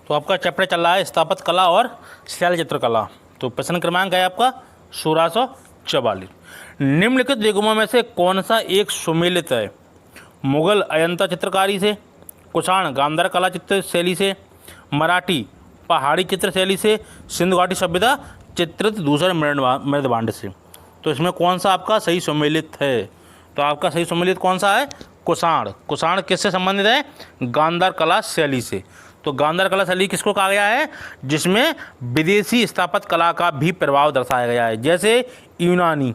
तो आपका चैप्टर चल रहा है स्थापत्य कला और शैल चित्रकला। तो प्रश्न क्रमांक है आपका 1644। निम्नलिखित युगों में से कौन सा एक सुमेलित है? मुगल अजंता चित्रकारी से, कुषाण गांधार कला चित्र शैली से, मराठी पहाड़ी चित्र शैली से, सिंधु घाटी सभ्यता चित्रित दूसरे मृदभांड से। तो इसमें कौन सा आपका सही सुमेलित है? तो आपका सही सुमेलित कौन सा है? कुषाण। कुषाण किससे संबंधित है? गांधार कला शैली से। तो गांधार कला शैली किसको कहा गया है? जिसमें विदेशी स्थापत्य कला का भी प्रभाव दर्शाया गया है। जैसे यूनानी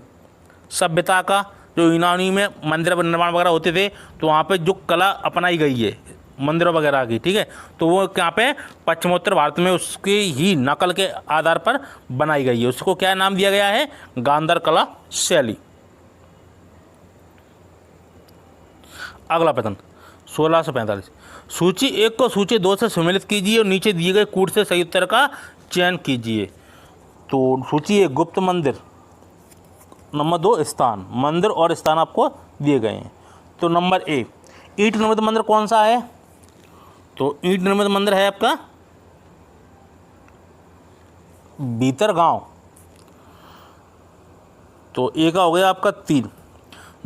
सभ्यता का, जो यूनानी में मंदिर निर्माण वगैरह होते थे, तो वहाँ पे जो कला अपनाई गई है मंदिरों वगैरह की, ठीक है, तो वो यहाँ पे पश्चिमोत्तर भारत में उसकी ही नकल के आधार पर बनाई गई है। उसको क्या नाम दिया गया है? गांधार कला शैली। अगला प्रश्न 1645। सूची 1 को सूची 2 से सम्मिलित कीजिए और नीचे दिए गए कूट से सही उत्तर का चयन कीजिए। तो सूची 1 गुप्त मंदिर, नंबर 2 स्थान, मंदिर और स्थान आपको दिए गए हैं। तो नंबर ए ईंट निर्मित मंदिर कौन सा है? तो ईंट निर्मित मंदिर है आपका भीतरगांव। तो ए का हो गया आपका 3।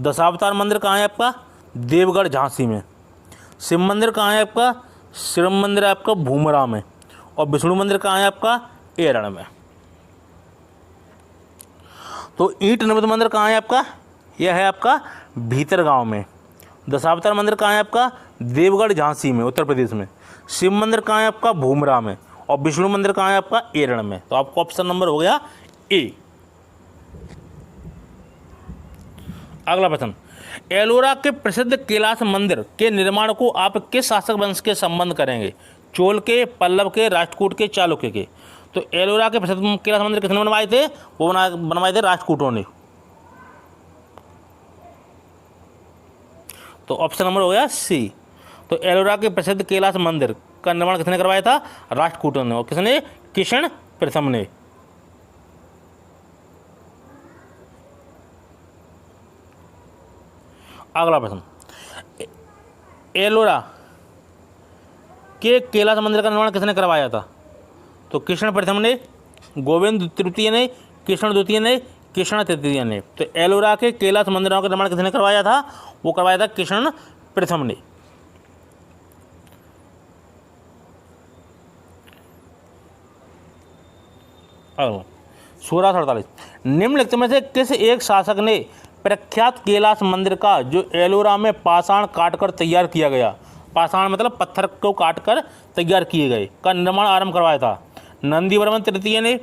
दशावतार मंदिर कहाँ है आपका? देवगढ़ झांसी में। शिव मंदिर कहाँ है आपका? शिव मंदिर है आपका भूमरा में। और विष्णु मंदिर कहाँ है आपका? एरण में। तो ईंट निर्मित मंदिर कहाँ है आपका? यह है आपका भीतरगांव में। दशावतार मंदिर कहाँ है आपका? देवगढ़ झांसी में, उत्तर प्रदेश में। शिव मंदिर कहाँ है आपका? भूमरा में। और विष्णु मंदिर कहाँ है आपका? एरण में। तो आपका ऑप्शन नंबर हो गया ए। अगला प्रश्न, एलोरा के प्रसिद्ध कैलाश मंदिर के निर्माण को आप किस शासक वंश के संबंध करेंगे? चोल के, पल्लव के, राष्ट्रकूट के, चालुक्य के। तो एलोरा के प्रसिद्ध कैलाश मंदिर किसने बनवाए थे? वो बनवाए थे राष्ट्रकूटों ने। तो ऑप्शन नंबर हो गया सी। तो एलोरा के प्रसिद्ध कैलाश मंदिर का निर्माण किसने करवाया था? राष्ट्रकूटों ने। और किसने? किशन प्रथम ने। अगला प्रश्न, एलोरा के कैलाश मंदिर का निर्माण किसने करवाया था? तो कृष्ण प्रथम ने, गोविंद तृतीय ने, कृष्ण द्वितीय ने, कृष्ण तृतीय ने। तो एलोरा के कैलाश मंदिरों का निर्माण किसने करवाया था? वो करवाया था कृष्ण प्रथम ने। अगला 1648। निम्नलिखित में से किस एक शासक ने प्रख्यात कैलाश मंदिर का, जो एलोरा में पाषाण काटकर तैयार किया गया, पाषाण मतलब पत्थर को काटकर तैयार किए गए, का निर्माण आरंभ करवाया था? नंदी वर्मन तृतीय ने,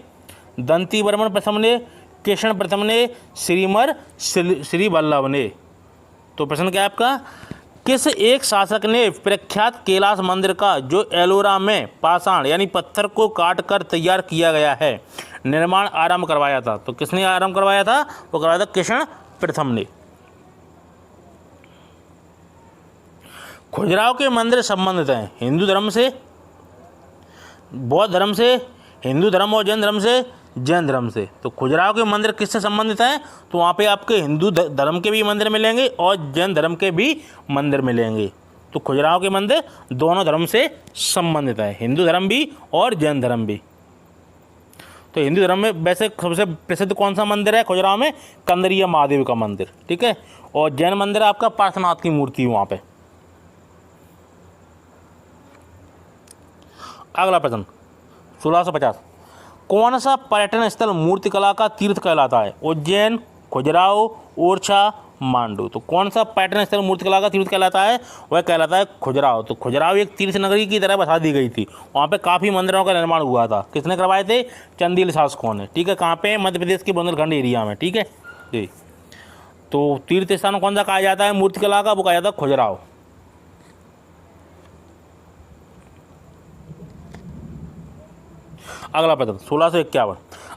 दंती वर्मन प्रथम ने, कृष्ण प्रथम ने, श्रीमर श्री वल्लभ ने। तो प्रश्न क्या है आपका? किस एक शासक ने प्रख्यात कैलाश मंदिर का, जो एलोरा में पाषाण यानी पत्थर को काटकर तैयार किया गया है, निर्माण आरंभ करवाया था? तो किसने आरंभ करवाया था? वो करवाया था कृष्ण प्रथम ने। खजुराहो के मंदिर संबंधित हैं हिंदू धर्म से, बौद्ध धर्म से, हिंदू धर्म और जैन धर्म से, जैन धर्म से। तो खजुराहो के मंदिर किससे संबंधित हैं? तो वहाँ पे आपके हिंदू धर्म के भी मंदिर मिलेंगे और जैन धर्म के भी मंदिर मिलेंगे। तो खजुराहो के मंदिर दोनों धर्म से संबंधित है, हिंदू धर्म भी और जैन धर्म भी। तो हिंदू धर्म में वैसे सबसे प्रसिद्ध कौन सा मंदिर है खजुराहो में? कंदरिय महादेव का मंदिर, ठीक है। और जैन मंदिर आपका पार्श्वनाथ की मूर्ति वहाँ पे। अगला प्रश्न 1650। कौन सा पर्यटन स्थल मूर्तिकला का तीर्थ कहलाता है? उज्जैन, खजुराहो, ओरछा, मांडू। तो कौन सा पर्यटन स्थल मूर्तिकला का तीर्थ कहलाता है? वह कहलाता है खजुराहो। तो खजुराहो एक तीर्थ नगरी की तरह बसा दी गई थी। वहाँ पे काफ़ी मंदिरों का निर्माण हुआ था। किसने करवाए थे? चंदेल शासकों ने, ठीक है। कहाँ पे? मध्य प्रदेश के बुंदेलखंड एरिया में, ठीक है जी। तो तीर्थ स्थान कौन सा कहा जाता है मूर्तिकला का? वो कहा जाता है खजुराहो। अगला प्रश्न 1651।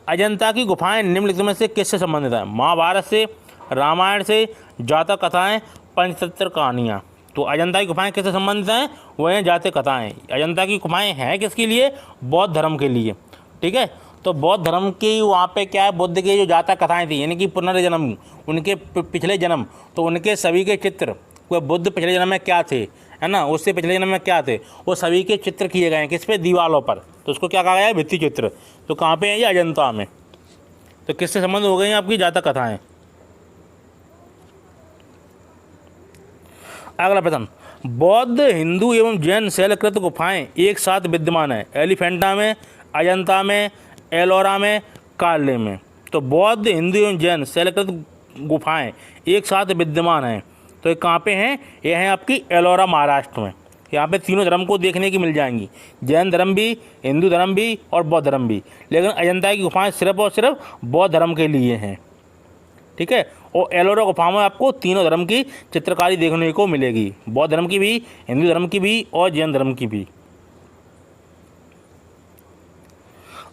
अजंता की गुफाएं निम्नलिखित में से किससे संबंधित है? महाभारत से, रामायण से, जातक कथाएं, पंचतंत्र कहानियाँ। तो अजंता की गुफाएं किससे संबंधित हैं? वह हैं जातक कथाएं। अजंता की गुफाएं हैं किसके लिए? बौद्ध धर्म के लिए, ठीक है। तो बौद्ध धर्म की वहाँ पे क्या है, बुद्ध की जो जातक कथाएं थी, यानी कि पुनर्जन्म, उनके पिछले जन्म, तो उनके सभी के चित्र, वह बुद्ध पिछले जन्म में क्या थे, है ना, उससे पिछले जन्म में क्या थे, वो सभी के चित्र किए गए हैं किस पे, दीवारों पर, तो उसको क्या कहा गया है, भित्ति चित्र। तो कहाँ पे है ये, अजंता में। तो किससे संबंध हो गई हैं आपकी, जातक कथाएं। अगला प्रश्न, बौद्ध, हिंदू एवं जैन शैलकृत गुफाएं एक साथ विद्यमान है, एलिफेंटा में, अजंता में, एलोरा में, कार्ले में। तो बौद्ध, हिंदू एवं जैन शैलकृत गुफाएं एक साथ विद्यमान हैं, तो ये कहाँ पे हैं, ये हैं आपकी एलोरा महाराष्ट्र में। यहाँ पे तीनों धर्म को देखने की मिल जाएंगी, जैन धर्म भी, हिंदू धर्म भी और बौद्ध धर्म भी। लेकिन अजंता की गुफाएं सिर्फ और सिर्फ बौद्ध धर्म के लिए हैं, ठीक है। और एलोरा गुफा में आपको तीनों धर्म की चित्रकारी देखने को मिलेगी, बौद्ध धर्म की भी, हिंदू धर्म की भी और जैन धर्म की भी।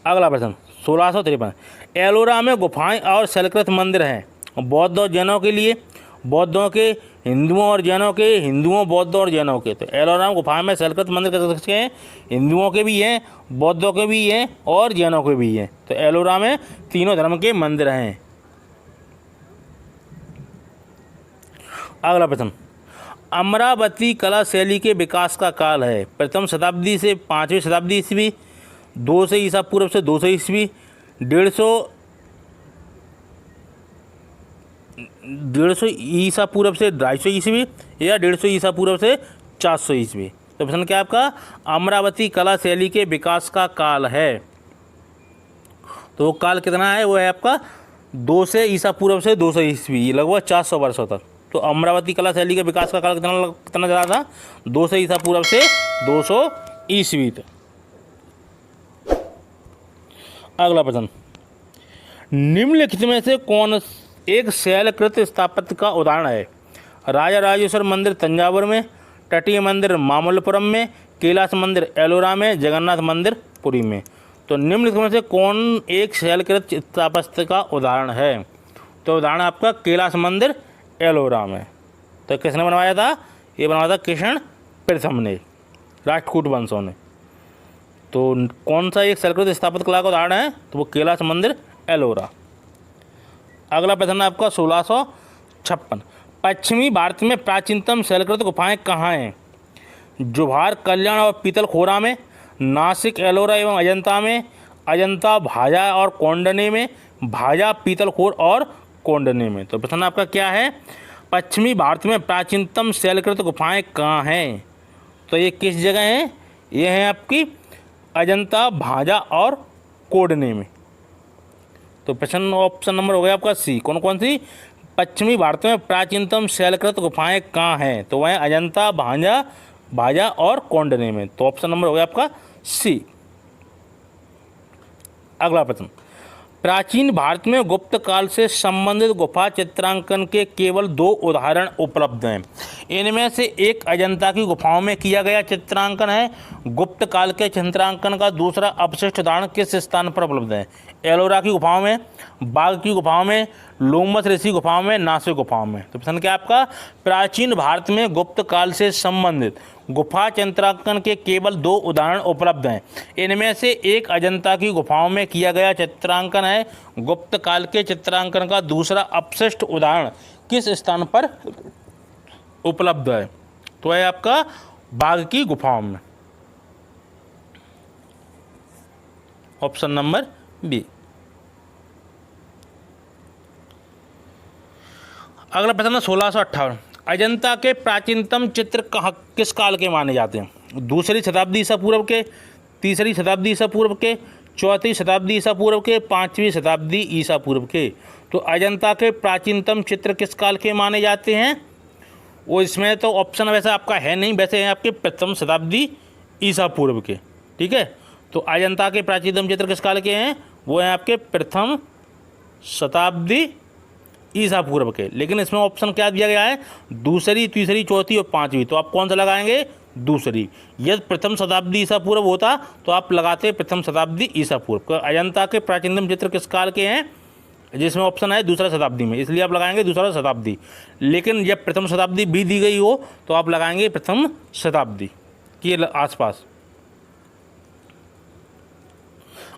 अगला प्रश्न 1653, एलोरा में गुफाएं और शैलकृत मंदिर हैं, बौद्ध और जैनों के लिए, बौद्धों के, हिंदुओं और जैनों के, हिंदुओं, बौद्ध और जैनों के। तो एलोरा में गुफाएं में शैलकृत मंदिर किसके हैं, हिंदुओं के भी हैं, बौद्धों के भी हैं और जैनों के भी हैं। तो एलोरा में तीनों धर्म के मंदिर हैं। अगला प्रश्न, अमरावती कला शैली के विकास का काल है, प्रथम शताब्दी से 5वीं शताब्दी ईस्वी, 200 ईसा पूर्व से 200 ईस्वी, 150 ईसा पूर्व से 250 ईस्वी, या 150 ईसा पूर्व से 400 ईस्वी। तो प्रश्न क्या आपका, अमरावती कला शैली के विकास का काल है। तो वो काल कितना है, वो है आपका 200 ईसा पूर्व से 200 ईस्वी, लगभग 400 वर्षों तक। तो अमरावती कला शैली के विकास का काल कितना ज़्यादा था, 200 ईसा पूर्व से 200 ईस्वी तक। अगला प्रश्न, निम्नलिखित में से कौन एक शैलकृत स्थापत्य का उदाहरण है, राजा राजेश्वर मंदिर तंजावुर में, तटीय मंदिर मामल्लपुरम में, कैलाश मंदिर एलोरा में, जगन्नाथ मंदिर पुरी में। तो निम्नलिखित में से कौन एक शैलकृत स्थापत्य का उदाहरण है, तो उदाहरण आपका कैलाश मंदिर एलोरा में। तो किसने बनवाया था, ये बनवाया था कृष्ण प्रथम ने, राष्ट्रकूट वंशों ने। तो कौन सा एक शैलकृत स्थापत्य कला का उदाहरण है, तो वो कैलाश मंदिर एलोरा। अगला प्रश्न आपका 1656, पश्चिमी भारत में प्राचीनतम शैलकृत गुफाएं कहाँ हैं, जोहार, कल्याण और पीतलखोरा में, नासिक, एलोरा एवं अजंता में, अजंता, भाजा और कौंडन्य में, भाजा, पीतलखोर और कौंडन्य में। तो प्रश्न आपका क्या है, पश्चिमी भारत में प्राचीनतम शैलकृत गुफाएं कहाँ हैं, तो ये किस जगह हैं, ये हैं आपकी अजंता, भाजा और कौंडन्य में। तो प्रश्न ऑप्शन नंबर हो गया आपका सी, कौन कौन सी, पश्चिमी भारत में प्राचीनतम शैलकृत गुफाएं कहाँ हैं, तो वह अजंता, भाजा और कौंडन्य में। तो ऑप्शन नंबर हो गया आपका सी। अगला प्रश्न, प्राचीन भारत में गुप्त काल से संबंधित गुफा चित्रांकन के केवल 2 उदाहरण उपलब्ध हैं, इनमें से एक अजंता की गुफाओं में किया गया चित्रांकन है। गुप्त काल के चित्रांकन का दूसरा अवशिष्ट उदाहरण किस स्थान पर उपलब्ध है, एलोरा की गुफाओं में, बाघ की गुफाओं में, लोमस ऋषि गुफाओं में, नासिक गुफाओं में। तो प्रश्न क्या आपका, प्राचीन भारत में गुप्त काल से संबंधित गुफा चित्रांकन के केवल 2 उदाहरण उपलब्ध हैं, इनमें से एक अजंता की गुफाओं में किया गया चित्रांकन है। गुप्त काल के चित्रांकन का दूसरा अपशिष्ट उदाहरण किस स्थान पर उपलब्ध है, तो है आपका बाघ की गुफाओं में, ऑप्शन नंबर बी। अगला प्रश्न है 1658, अजंता के प्राचीनतम चित्र किस काल के माने जाते हैं, 2री शताब्दी ईसा पूर्व के, 3री शताब्दी ईसा पूर्व के, 4वीं शताब्दी ईसा पूर्व के, 5वीं शताब्दी ईसा पूर्व के। तो अजंता के प्राचीनतम चित्र किस काल के माने जाते हैं, वो इसमें तो ऑप्शन वैसे आपका है नहीं, वैसे हैं आपके प्रथम शताब्दी ईसा पूर्व के, ठीक है। तो अजंता के प्राचीनतम चित्र किस काल के हैं, वो हैं आपके प्रथम शताब्दी ईसा पूर्व के। लेकिन इसमें ऑप्शन क्या दिया गया है, 2री, 3री, 4वीं और 5वीं। तो आप कौन सा लगाएंगे, 2री। यदि प्रथम शताब्दी ईसा पूर्व होता तो आप लगाते प्रथम शताब्दी ईसा पूर्व। अजंता के प्राचीनतम चित्र किस काल के हैं, जिसमें ऑप्शन है 2रा शताब्दी में, इसलिए आप लगाएंगे 2रा शताब्दी। लेकिन जब प्रथम शताब्दी भी दी गई हो तो आप लगाएंगे प्रथम शताब्दी के आसपास।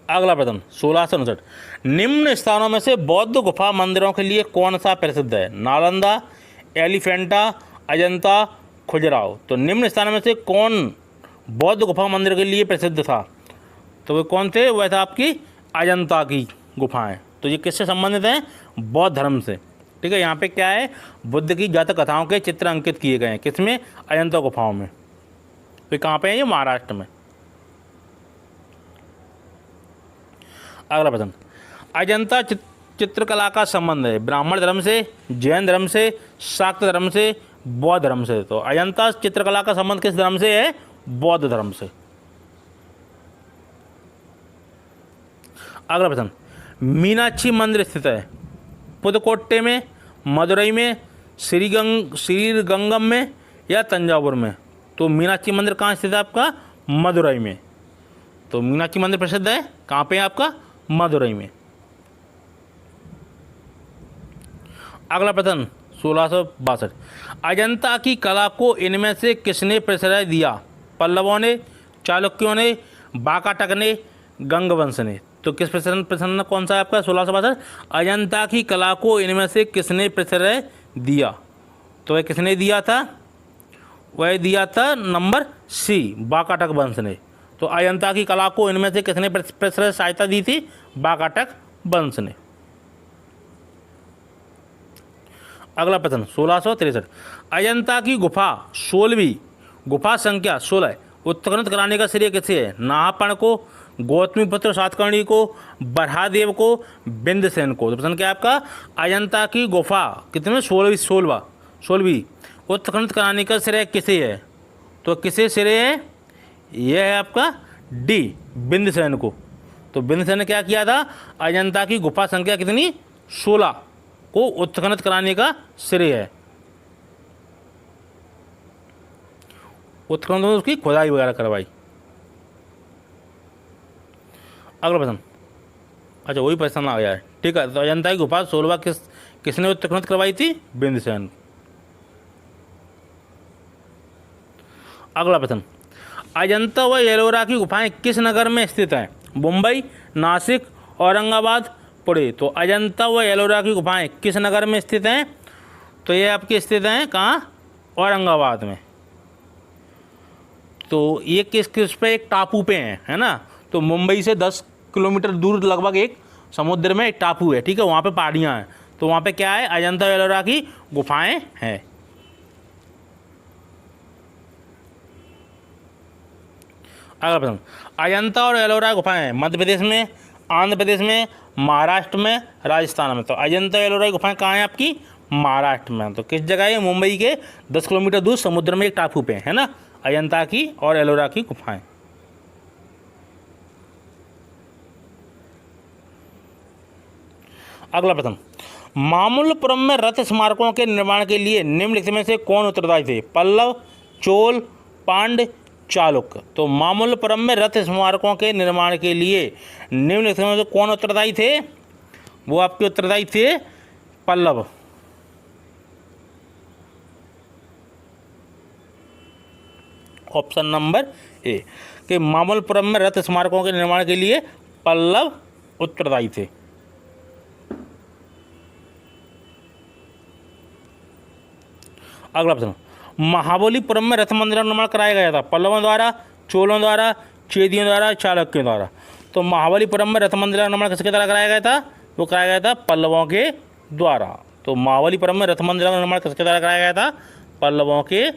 अगला प्रश्न 1659, निम्न स्थानों में से बौद्ध गुफा मंदिरों के लिए कौन सा प्रसिद्ध है, नालंदा, एलिफेंटा, अजंता, खजुराहो। तो निम्न स्थानों में से कौन बौद्ध गुफा मंदिर के लिए प्रसिद्ध था? तो वे कौन थे? वह था आपकी अजंता की गुफाएं। तो ये किससे संबंधित हैं? बौद्ध धर्म से। ठीक है, यहाँ पे क्या है? बुद्ध की जातक कथाओं के चित्र अंकित किए गए हैं। किसमें? अजंता गुफाओं में। तो कहाँ पे है? ये महाराष्ट्र में। अगला प्रश्न, अजंता चित्रकला का संबंध है ब्राह्मण धर्म से, जैन धर्म से, शाक्त धर्म से, बौद्ध धर्म से। तो अजंता चित्रकला का संबंध किस धर्म से है? बौद्ध धर्म से। अगला प्रश्न, मीनाक्षी मंदिर स्थित है पुदुकोट्टे में, मदुरई में, श्रीरंगम में या तंजावुर में? तो मीनाक्षी मंदिर कहाँ स्थित है? आपका मदुरई में। तो मीनाक्षी मंदिर प्रसिद्ध है कहाँ पे? आपका मदुरई में। अगला प्रश्न 1662, अजंता की कला को इनमें से किसने प्रश्रय दिया? पल्लवों ने, चालुक्यों ने, वाकाटक ने, गंगवंश ने? तो किस प्रश्न कौन सा है आपका? 1662, अजंता की कला को इनमें से किसने प्रश्रय दिया? तो वह किसने दिया था? वह दिया था नंबर सी, वाकाटक वंश ने। तो अजंता की कला को इनमें से किसने प्रश्रय सहायता दी थी? वाकाटक वंश ने। अगला प्रश्न 1663, अजंता की गुफा 16वीं गुफा संख्या 16 उत्खनन कराने का श्रेय किसे है? नाहपण को, गौतमीपुत्र सातकर्णी को, बरहादेव को, बिंदसेन को? तो प्रश्न क्या है आपका? अजंता की गुफा कितने? 16वीं उत्खनन कराने का श्रेय किसे है? तो किसे श्रेय है? यह है आपका डी, बिंदसेन को। तो बिंदसेन ने क्या किया था? अजंता की गुफा संख्या कितनी? 16 को उत्खनन कराने का श्रेय है। उत्खनन में उसकी खुदाई वगैरह करवाई। अगला प्रश्न, अच्छा वही प्रश्न आ गया है। ठीक है, तो अजंता की गुफा 16वां किसने उत्खनन करवाई थी? बिंदसेन। अगला प्रश्न, अजंता व एलोरा की गुफाएं किस नगर में स्थित हैं? मुंबई, नासिक, औरंगाबाद, पुणे? तो अजंता व एलोरा की गुफाएं किस नगर में स्थित हैं? तो ये आपकी स्थित हैं कहाँ? औरंगाबाद में। तो ये किस पे? एक टापू पे हैं, है ना। तो मुंबई से 10 किलोमीटर दूर लगभग एक समुद्र में एक टापू है। ठीक है, वहाँ पे पहाड़ियाँ हैं। तो वहाँ पे क्या है? अजंता व एलोरा की गुफाएं हैं। अगला प्रश्न, अजंता और एलोरा गुफाएं मध्य प्रदेश में, आंध्र प्रदेश में, महाराष्ट्र में, राजस्थान में? तो अजंता और एलोरा गुफाएं कहाँ हैं आपकी? महाराष्ट्र में। तो किस जगह है? मुंबई के 10 किलोमीटर दूर समुद्र में एक टापू पे, है ना, अजंता की और एलोरा की गुफाएं। अगला प्रश्न, मामल्लपुरम में रथ स्मारकों के निर्माण के लिए निम्नलिखित में से कौन उत्तरदायी थे? पल्लव, चोल, पांड्य, चालुक्य? तो मामल्लपुरम में रथ स्मारकों के निर्माण के लिए निम्नलिखित में से कौन उत्तरदायी थे? वो आपके उत्तरदायी थे पल्लव। ऑप्शन नंबर ए कि मामल्लपुरम में रथ स्मारकों के निर्माण के लिए पल्लव उत्तरदायी थे। अगला प्रश्न, महाबलीपुरम में रथ मंदिर का निर्माण कराया गया था पल्लवों द्वारा, चोलों द्वारा, चेदियों द्वारा, चालुक्यों द्वारा? तो महाबलीपुरम में रथ मंदिर का निर्माण किसके द्वारा कराया गया था? वो कराया गया था पल्लवों के द्वारा। तो महाबलीपुरम में रथ मंदिर का निर्माण किसके द्वारा कराया गया था? पल्लवों के